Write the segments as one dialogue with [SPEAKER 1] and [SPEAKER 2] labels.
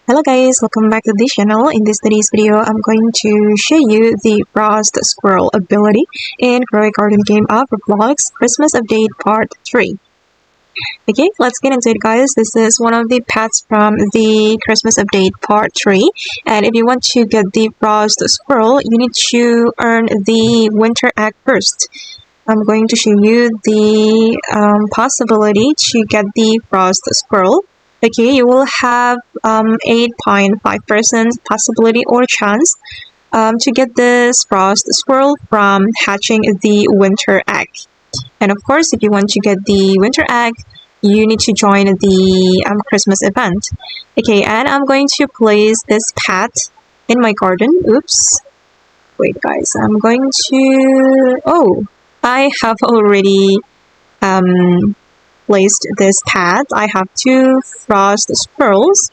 [SPEAKER 1] Hello guys, welcome back to this channel. In today's video, I'm going to show you the Frost Squirrel ability in Grow Garden game of Roblox Christmas Update Part 3. Okay, let's get into it guys. This is one of the pets from the Christmas Update Part 3. And if you want to get the Frost Squirrel, you need to earn the Winter Egg first. I'm going to show you the possibility to get the Frost Squirrel. Okay, you will have 8.5% possibility or chance to get this Frost Squirrel from hatching the Winter Egg. And of course, if you want to get the Winter Egg, you need to join the Christmas event. Okay, and I'm going to place this pet in my garden. Oops. Wait guys, I'm going to... Oh, I have already placed this pet. I have 2 Frost Squirrels,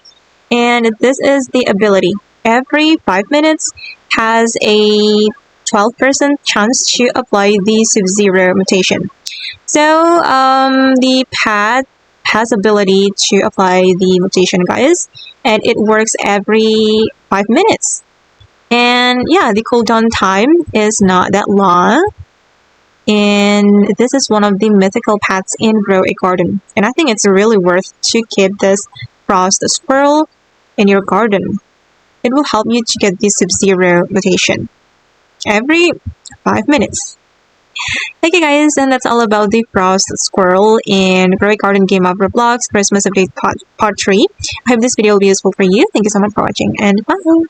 [SPEAKER 1] and this is the ability. Every 5 minutes has a 12% chance to apply the subzero mutation. So the pet has ability to apply the mutation guys, and it works every 5 minutes. And yeah, the cooldown time is not that long. And this is one of the mythical pets in Grow a Garden. And I think it's really worth to keep this Frost Squirrel in your garden. It will help you to get the subzero mutation every 5 minutes. Thank you guys, and that's all about the Frost Squirrel in Grow a Garden game of Roblox Christmas Update Part 3. I hope this video will be useful for you. Thank you so much for watching, and bye!